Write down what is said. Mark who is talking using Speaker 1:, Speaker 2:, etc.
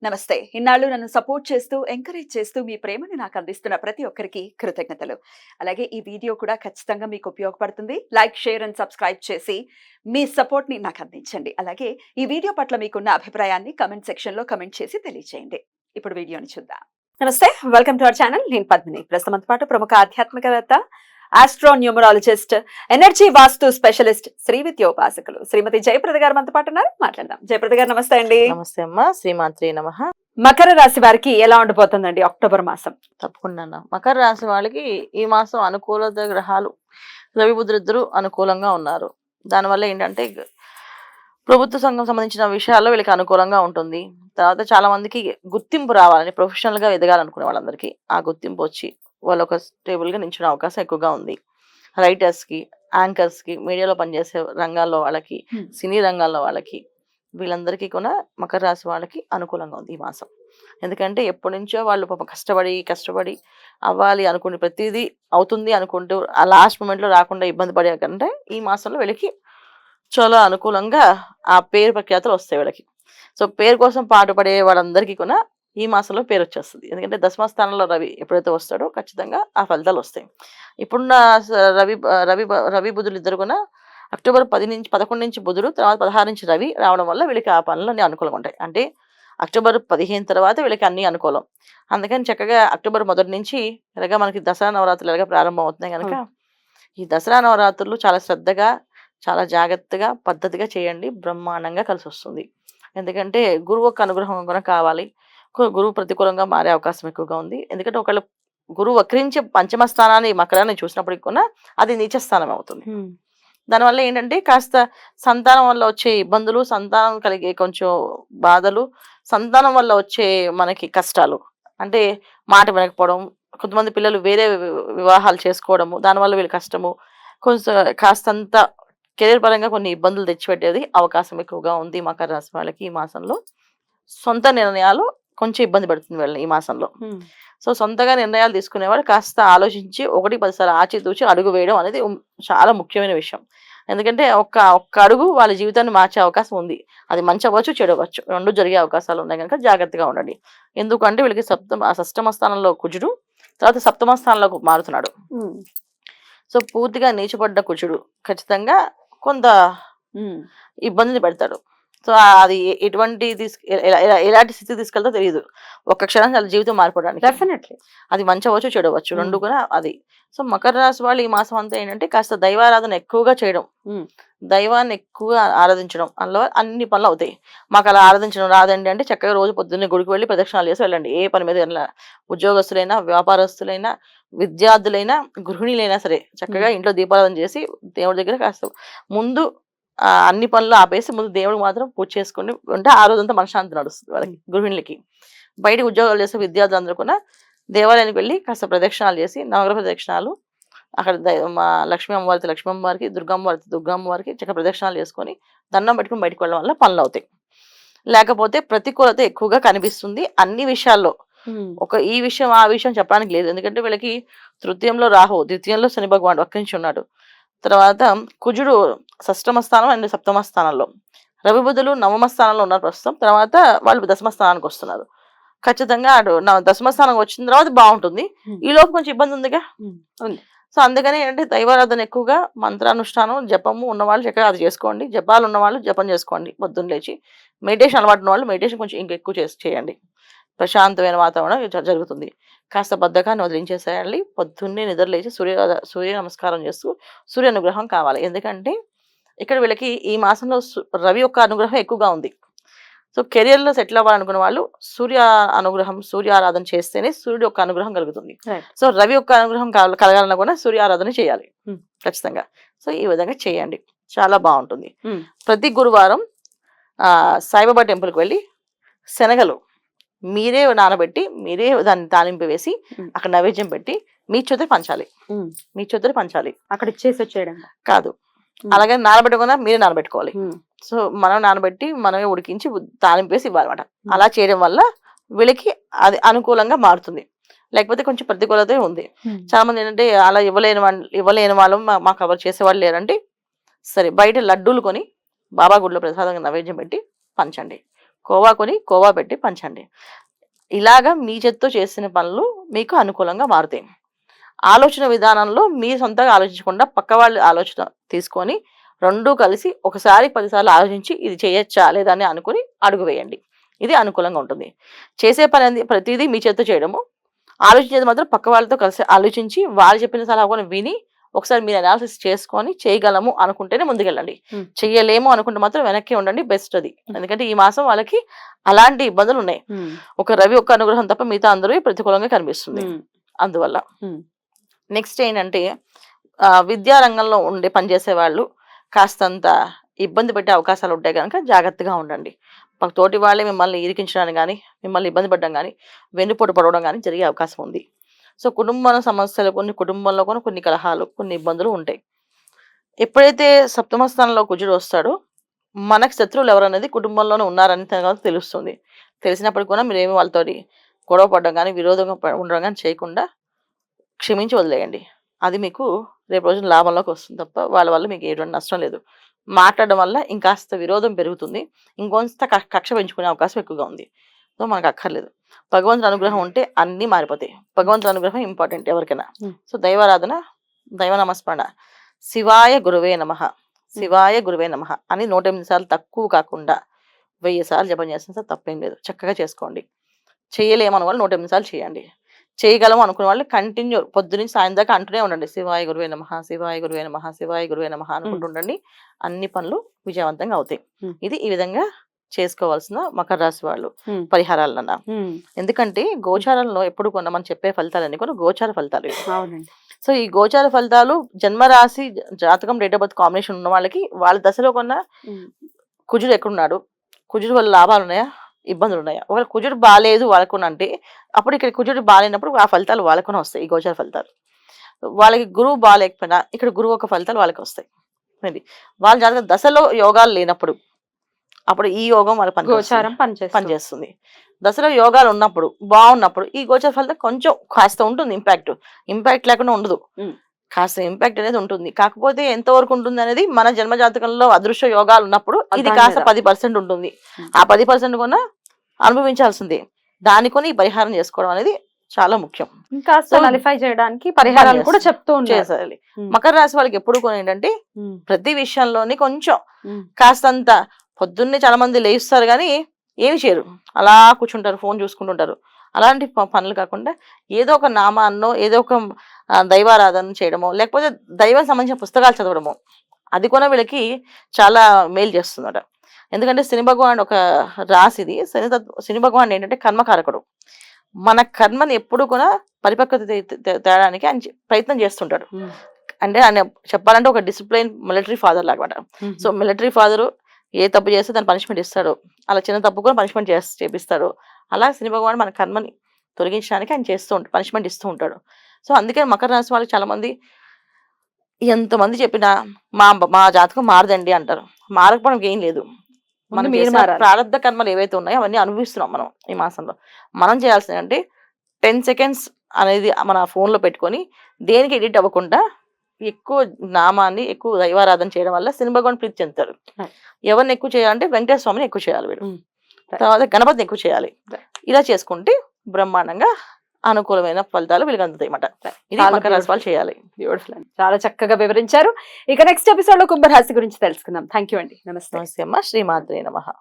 Speaker 1: నమస్తే. ఇన్నాళ్ళు నన్ను సపోర్ట్ చేస్తూ, ఎంకరేజ్ చేస్తూ మీ ప్రేమని నాకు అందిస్తున్న ప్రతి ఒక్కరికి కృతజ్ఞతలు. అలాగే ఈ వీడియో కూడా ఖచ్చితంగా మీకు ఉపయోగపడుతుంది. లైక్, షేర్ అండ్ సబ్స్క్రైబ్ చేసి మీ సపోర్ట్‌ని నాకు అందించండి. అలాగే ఈ వీడియో పట్ల మీకున్న అభిప్రాయాన్ని కామెంట్ సెక్షన్‌లో కామెంట్ చేసి తెలియజేయండి. ఇప్పుడు వీడియోని చూద్దాం. నమస్తే. Welcome to our channel. నేను పద్మిని. ప్రస్తుతంతో పాటు ప్రముఖ ఆధ్యాత్మికవేత్త, ఆస్ట్రో న్యూమరాలజిస్ట్, ఎనర్జీ వాస్తు స్పెషలిస్ట్, శ్రీ విద్యోపాసకులు శ్రీమతి జయప్రద గారు మనతో పాటు ఉన్నారు. మాట్లాడదాం. జయప్రద గారు నమస్తే అండి.
Speaker 2: నమస్తే అమ్మా. శ్రీమాత్రే నమః.
Speaker 1: మకర రాశి వారికి ఎలా ఉండబోతుందండి అక్టోబర్ మాసం?
Speaker 2: తప్పకుండా. మకర రాశి వాళ్ళకి ఈ మాసం అనుకూలత గ్రహాలు రవి బుధులు ఇద్దరు అనుకూలంగా ఉన్నారు. దానివల్ల ఏంటంటే ప్రభుత్వ సంఘం సంబంధించిన విషయాల్లో వీళ్ళకి అనుకూలంగా ఉంటుంది. తర్వాత చాలా మందికి గుర్తింపు రావాలని, ప్రొఫెషనల్ గా ఎదగాలనుకునే వాళ్ళందరికీ ఆ గుర్తింపు వచ్చి వాళ్ళు ఒక స్టేబుల్ గా నిల్చునే అవకాశం ఎక్కువగా ఉంది. రైటర్స్ కి, యాంకర్స్ కి, మీడియాలో పనిచేసే రంగాల్లో వాళ్ళకి, సినీ రంగాల్లో వాళ్ళకి, వీళ్ళందరికీ కూడా మకర రాశి వాళ్ళకి అనుకూలంగా ఉంది ఈ మాసం. ఎందుకంటే ఎప్పటి నుంచో వాళ్ళు పాపం కష్టపడి అవ్వాలి అనుకుని ప్రతిదీ అవుతుంది అనుకుంటూ ఆ లాస్ట్ మూమెంట్ లో రాకుండా ఇబ్బంది పడే కంటే ఈ మాసంలో వీళ్ళకి చాలా అనుకూలంగా ఆ పేరు ప్రఖ్యాతులు వస్తాయి వీళ్ళకి. సో పేరు కోసం పాటుపడే వాళ్ళందరికీ కూడా ఈ మాసంలో పేరు వచ్చేస్తుంది. ఎందుకంటే దశమ స్థానంలో రవి ఎప్పుడైతే వస్తాడో ఖచ్చితంగా ఆ ఫలితాలు వస్తాయి. ఇప్పుడున్న రవి రవి రవి బుధులు ఇద్దరు కూడా అక్టోబర్ 11 నుంచి బుధుడు, తర్వాత 16 నుంచి రవి రావడం వల్ల వీళ్ళకి ఆ పనులు అన్ని అనుకూలంగా ఉంటాయి. అంటే అక్టోబర్ 15 తర్వాత వీళ్ళకి అన్ని అనుకూలం. అందుకని చక్కగా అక్టోబర్ 1 నుంచి ఎలాగా మనకి దసరా నవరాత్రులు ఎలాగా ప్రారంభం అవుతున్నాయి కనుక ఈ దసరా నవరాత్రులు చాలా శ్రద్ధగా, చాలా జాగ్రత్తగా, పద్ధతిగా చేయండి. బ్రహ్మాండంగా కలిసి వస్తుంది. ఎందుకంటే గురువు యొక్క అనుగ్రహం కూడా కావాలి. గురువు ప్రతికూలంగా మారే అవకాశం ఎక్కువగా ఉంది. ఎందుకంటే ఒకళ్ళు గురువు వక్రించి పంచమ స్థానాన్ని మకరాన్ని చూసినప్పటికి కూడా అది నీచ స్థానం అవుతుంది. దానివల్ల ఏంటంటే కాస్త సంతానం వల్ల వచ్చే ఇబ్బందులు, సంతానం కలిగే కొంచెం బాధలు, సంతానం వల్ల వచ్చే మనకి కష్టాలు, అంటే మాట వినకపోవడం, కొంతమంది పిల్లలు వేరే వివాహాలు చేసుకోవడము, దానివల్ల వీళ్ళ కష్టము, కొంచెం కాస్తంత కెరీర్ పరంగా కొన్ని ఇబ్బందులు తెచ్చిపెట్టేది అవకాశం ఎక్కువగా ఉంది మకర రాశి వాళ్ళకి ఈ మాసంలో. సొంత నిర్ణయాలు కొంచెం ఇబ్బంది పడుతుంది వీళ్ళని ఈ మాసంలో. సో సొంతగా నిర్ణయాలు తీసుకునేవాడు కాస్త ఆలోచించి 1-10 సార్లు ఆచితూచి అడుగు వేయడం అనేది చాలా ముఖ్యమైన విషయం. ఎందుకంటే ఒక్క అడుగు వాళ్ళ జీవితాన్ని మార్చే అవకాశం ఉంది. అది మంచి అవ్వచ్చు, చెడు అవ్వచ్చు, రెండు జరిగే అవకాశాలు ఉన్నాయి కనుక జాగ్రత్తగా ఉండండి. ఎందుకంటే వీళ్ళకి షష్టమ స్థానంలో కుజుడు, తర్వాత సప్తమ స్థానంలోకి మారుతున్నాడు. సో పూర్తిగా నీచపడ్డ కుజుడు ఖచ్చితంగా కొంత ఇబ్బందిని పెడతాడు. సో అది ఎటువంటి ఎలాంటి స్థితి తీసుకెళ్తా తెలియదు. ఒక్క క్షణం వాళ్ళ జీవితం మారిపోవడానికి
Speaker 1: డెఫినెట్లీ అది
Speaker 2: మంచి అవ్వచ్చు, చెడు అవ్వచ్చు, రెండు కూడా అది. సో మకర రాశి వాళ్ళు ఈ మాసం అంతా ఏంటంటే కాస్త దైవారాధన ఎక్కువగా చేయడం, దైవాన్ని ఎక్కువగా ఆరాధించడం, అందులో అన్ని పనులు అవుతాయి. మాకు అలా ఆరాధించడం రాదండి అంటే చక్కగా రోజు పొద్దున్నే గుడికి వెళ్ళి ప్రదక్షిణాలు చేసి వెళ్ళండి. ఏ పని మీద వెళ్ళినా, ఉద్యోగస్తులైనా, వ్యాపారస్తులైనా, విద్యార్థులైనా, గృహిణులైనా సరే చక్కగా ఇంట్లో దీపారాధన చేసి దేవుడి దగ్గర కాస్త ముందు అన్ని పనులు ఆపేసి ముందు దేవుడికి మాత్రం పూజ చేసుకుని ఉంటే ఆ రోజంతా మనశ్శాంతి నడుస్తుంది వాళ్ళకి, గృహిణులకి. బయట ఉద్యోగాలు చేసే విద్యార్థులందరూ కూడా దేవాలయానికి వెళ్ళి కాస్త ప్రదక్షిణాలు చేసి, నవగ్రహ ప్రదక్షిణాలు, అక్కడ మా లక్ష్మీ అమ్మవారికి, దుర్గమ్మవారికి చక్కగా ప్రదక్షిణాలు చేసుకొని దండం పెట్టుకుని బయటకు వెళ్ళడం వల్ల పనులు అవుతాయి. లేకపోతే ప్రతికూలత ఎక్కువగా కనిపిస్తుంది అన్ని విషయాల్లో. ఈ విషయం ఆ విషయం చెప్పడానికి లేదు. ఎందుకంటే వీళ్ళకి తృతీయంలో రాహు, ద్వితీయంలో శని భగవానుడు వక్రించి ఉన్నాడు. తర్వాత కుజుడు షష్టమ స్థానం అండ్ సప్తమ స్థానంలో, రవి బుధులు నవమ స్థానంలో ఉన్నారు ప్రస్తుతం. తర్వాత వాళ్ళు దశమ స్థానానికి వస్తున్నారు. ఖచ్చితంగా అటు దశమ స్థానం వచ్చిన తర్వాత బాగుంటుంది. ఈ లోపు కొంచెం ఇబ్బంది ఉందిగా. సో అందుకని ఏంటంటే దైవారాధన ఎక్కువగా, మంత్రానుష్ఠానం, జపము ఉన్నవాళ్ళు చక్కగా అది చేసుకోండి. జపాలు ఉన్నవాళ్ళు జపం చేసుకోండి. పొద్దున్న లేచి మెడిటేషన్ అలవాటు ఉన్న వాళ్ళు మెడిటేషన్ కొంచెం ఇంకెక్కువ చేయండి. ప్రశాంతమైన వాతావరణం జరుగుతుంది. కాస్త బద్ధకాన్ని వదిలించేసేయాలి. పొద్దున్నే నిద్రలేచి సూర్య నమస్కారం చేస్తూ సూర్య అనుగ్రహం కావాలి. ఎందుకంటే ఇక్కడ వీళ్ళకి ఈ మాసంలో రవి యొక్క అనుగ్రహం ఎక్కువగా ఉంది. సో కెరియర్లో సెటిల్ అవ్వాలనుకున్న వాళ్ళు సూర్య అనుగ్రహం, సూర్య ఆరాధన చేస్తేనే సూర్యుడు యొక్క అనుగ్రహం కలుగుతుంది. సో రవి యొక్క అనుగ్రహం కలగాలన్నా కూడా సూర్య ఆరాధన చేయాలి ఖచ్చితంగా. సో ఈ విధంగా చేయండి, చాలా బాగుంటుంది. ప్రతి గురువారం సాయిబాబా టెంపుల్కి వెళ్ళి శనగలు మీరే నానబెట్టి, మీరే దాన్ని తాలింపు వేసి అక్కడ నైవేద్యం పెట్టి మీ చేతులు పంచాలి. అక్కడ ఇచ్చేసి వచ్చేయడం కాదు, అలాగే నానబెట్టకుండా మీరే నానబెట్టుకోవాలి. సో మనం నానబెట్టి మనమే ఉడికించి తాలింపు వేసి ఇవ్వాలన్నమాట. అలా చేయడం వల్ల వీళ్ళకి అది అనుకూలంగా మారుతుంది. లేకపోతే కొంచెం ప్రతికూలత ఉంది. చాలా మంది ఏంటంటే అలా ఇవ్వలేని వాళ్ళు మాకు ఎవరు చేసేవాళ్ళు లేరంటే సరే బయట లడ్డూలు కొని బాబా గుడిలో ప్రసాదంగా నైవేద్యం పెట్టి పంచండి. కోవా కొని కోవా పెట్టి పంచండి. ఇలాగా మీ చేత్తో చేసిన పనులు మీకు అనుకూలంగా మారుతాయి. ఆలోచన విధానంలో మీరు సొంతంగా ఆలోచించకుండా పక్క వాళ్ళ ఆలోచన తీసుకొని 2 కలిసి ఒకసారి 10 సార్లు ఆలోచించి ఇది చేయొచ్చా లేదా అని అనుకుని అడుగు వేయండి. ఇది అనుకూలంగా ఉంటుంది. చేసే పని ప్రతిదీ మీ చేత్తో చేయడము, ఆలోచించేది మాత్రం పక్క వాళ్ళతో కలిసి ఆలోచించి వాళ్ళు చెప్పిన సలహా కూడా విని ఒకసారి మీరు అనాలిసిస్ చేసుకొని చేయగలము అనుకుంటేనే ముందుకెళ్ళండి. చెయ్యలేము అనుకుంటే మాత్రం వెనక్కి ఉండండి, బెస్ట్ అది. ఎందుకంటే ఈ మాసం వాళ్ళకి అలాంటి ఇబ్బందులు ఉన్నాయి. ఒక రవి ఒక్క అనుగ్రహం తప్ప మిగతా అందరూ ప్రతికూలంగా కనిపిస్తుంది. అందువల్ల నెక్స్ట్ ఏంటంటే విద్యా రంగంలో పనిచేసే వాళ్ళు కాస్తంత ఇబ్బంది పెట్టే అవకాశాలు ఉంటాయి కనుక జాగ్రత్తగా ఉండండి. తోటి వాళ్ళే మిమ్మల్ని ఇరికించడానికి కానీ మిమ్మల్ని ఇబ్బంది పడడం కానీ వెన్నుపోటు పడవడం కానీ జరిగే అవకాశం ఉంది. సో కుటుంబ సమస్యలు, కుటుంబంలో కొన్ని కలహాలు, కొన్ని ఇబ్బందులు ఉంటాయి. ఎప్పుడైతే సప్తమ స్థానంలో కుజుడు వస్తాడో మనకు శత్రువులు ఎవరనేది కుటుంబంలోనే ఉన్నారని తెలుస్తుంది. తెలిసినప్పటికీ కూడా మీరేమి వాళ్ళతో గొడవ పడడం కానీ విరోధంగా ఉండడం కానీ చేయకుండా క్షమించి వదిలేయండి. అది మీకు రేపు రోజున లాభంలోకి వస్తుంది తప్ప వాళ్ళ వల్ల మీకు ఎటువంటి నష్టం లేదు. మాట్లాడడం వల్ల ఇంకాస్త విరోధం పెరుగుతుంది, ఇంకొంత కక్ష పెంచుకునే అవకాశం ఎక్కువగా ఉంది. సో మనకు అక్కర్లేదు. భగవంతుని అనుగ్రహం ఉంటే అన్నీ మారిపోతాయి. భగవంతుని అనుగ్రహం ఇంపార్టెంట్ ఎవరికైనా. సో దైవారాధన, దైవ నమస్మరణ, శివాయ గురువే నమః, శివాయ గురువే నమః అని 108 సార్లు తక్కువ కాకుండా 1000 సార్లు జపం చేసిన సార్ తప్పేం లేదు. చక్కగా చేసుకోండి. చేయలేమన్న వాళ్ళు 108 సార్లు చేయండి. చేయగలము అనుకునే వాళ్ళు కంటిన్యూ పొద్దునుంచి సాయం దాకా అంటూనే ఉండండి. శివాయ గురువే నమః, శివాయ గురువే నమః, శివాయ గురువే నమః అనుకుంటుండండి. అన్ని పనులు విజయవంతంగా అవుతాయి. ఇది ఈ విధంగా చేసుకోవాల్సిన మకర రాశి వాళ్ళు పరిహారాలన్న. ఎందుకంటే గోచారంలో ఎప్పుడు మనం చెప్పే ఫలితాలన్నీ కూడా గోచార ఫలితాలు. సో ఈ గోచార ఫలితాలు జన్మరాశి జాతకం డేట్ ఆఫ్ బర్త్ కాంబినేషన్ ఉన్న వాళ్ళకి వాళ్ళ దశలో కుజుడు ఎక్కడున్నాడు, కుజుడు వల్ల లాభాలు ఉన్నాయా, ఇబ్బందులు ఉన్నాయా, ఒకవేళ కుజుడు బాగాలేదు వాళ్ళకున్న అంటే అప్పుడు ఇక్కడ కుజుడు బాగాలేనప్పుడు ఆ ఫలితాలు వాళ్ళకునే వస్తాయి. ఈ గోచార ఫలితాలు వాళ్ళకి గురువు బాగాలేకపోయినా ఇక్కడ గురువు ఒక ఫలితాలు వాళ్ళకి వస్తాయి. వాళ్ళ జాతక దశలో యోగాలు లేనప్పుడు అప్పుడు ఈ యోగం వాళ్ళ పనిచేస్తుంది. దశలో యోగాలు ఉన్నప్పుడు బాగున్నప్పుడు ఈ గోచర ఫలితం కొంచెం కాస్త ఉంటుంది. ఇంపాక్ట్ లేకుండా ఉండదు, కాస్త ఇంపాక్ట్ అనేది ఉంటుంది. కాకపోతే ఎంతవరకు ఉంటుంది అనేది మన జన్మ జాతకంలో అదృశ్య యోగాలు ఉన్నప్పుడు ఇది కాస్త 10% ఉంటుంది. ఆ 10% కూడా అనుభవించాల్సిందే. దాని కొని పరిహారం చేసుకోవడం అనేది చాలా ముఖ్యం.
Speaker 1: ఇంకా నలిఫై చేయడానికి పరిహారాలు కూడా చెప్తూ
Speaker 2: చేయాలి. మకర రాశి వాళ్ళకి ఎప్పుడు ఏంటంటే ప్రతి విషయంలోని కొంచెం కాస్తంత పొద్దున్నే చాలా మంది లేస్తారు కానీ ఏమి చేయరు, అలా కూర్చుంటారు, ఫోన్ చూసుకుంటుంటారు. అలాంటి పనులు కాకుండా ఏదో ఒక నామాన్నో ఏదో ఒక దైవారాధన చేయడమో లేకపోతే దైవం సంబంధించిన పుస్తకాలు చదవడమో అది కూడా వీళ్ళకి చాలా మేలు చేస్తుందట. ఎందుకంటే శని భగవాన్ ఒక రాశిది. శని భగవాన్ ఏంటంటే కర్మకారకుడు. మన కర్మని ఎప్పుడు కూడా పరిపక్వత తేడానికి ఆయన ప్రయత్నం చేస్తుంటాడు. అంటే ఆయన చెప్పాలంటే ఒక డిసిప్లైన్ మిలిటరీ ఫాదర్ లాగా. సో మిలిటరీ ఫాదరు ఏ తప్పు చేస్తే దాని పనిష్మెంట్ ఇస్తాడు, అలా చిన్న తప్పు కూడా పనిష్మెంట్ చేపిస్తాడు. అలా శని భగవాన్ మన కర్మని తొలగించడానికి ఆయన పనిష్మెంట్ ఇస్తూ ఉంటాడు. సో అందుకే మకర రాశి వాళ్ళకి చాలా మంది ఎంతమంది చెప్పినా మా జాతకం మారదండి అంటారు. మారకపోవడం ఏం లేదు. మనం ప్రారంభ కర్మలు ఏవైతే ఉన్నాయో అవన్నీ అనుభవిస్తున్నాం మనం ఈ మాసంలో. మనం చేయాల్సింది అంటే 10 seconds అనేది మన ఫోన్లో పెట్టుకొని దేనికి ఎడిట్ అవ్వకుండా ఎక్కువ నామాన్ని ఎక్కువ దైవారాధన చేయడం వల్ల శని భగవాన్ ప్రీతి చెందుతారు. ఎవరిని ఎక్కువ చేయాలంటే వెంకటేశ్వర స్వామిని ఎక్కువ చేయాలి వీడు, తర్వాత గణపతిని ఎక్కువ చేయాలి. ఇలా చేసుకుంటే బ్రహ్మాండంగా అనుకూలమైన ఫలితాలు వీళ్ళకి అందుతాయి అన్నమాట. ఇది మకర రాశి వాళ్ళు చేయాలి.
Speaker 1: బ్యూటిఫుల్, చాలా చక్కగా వివరించారు. ఇక నెక్స్ట్ ఎపిసోడ్ లో కుంభరాశి గురించి తెలుసుకుందాం. థ్యాంక్ యూ అండి. నమస్తే.
Speaker 2: నమస్తే అమ్మ. శ్రీమాత్రే నమః.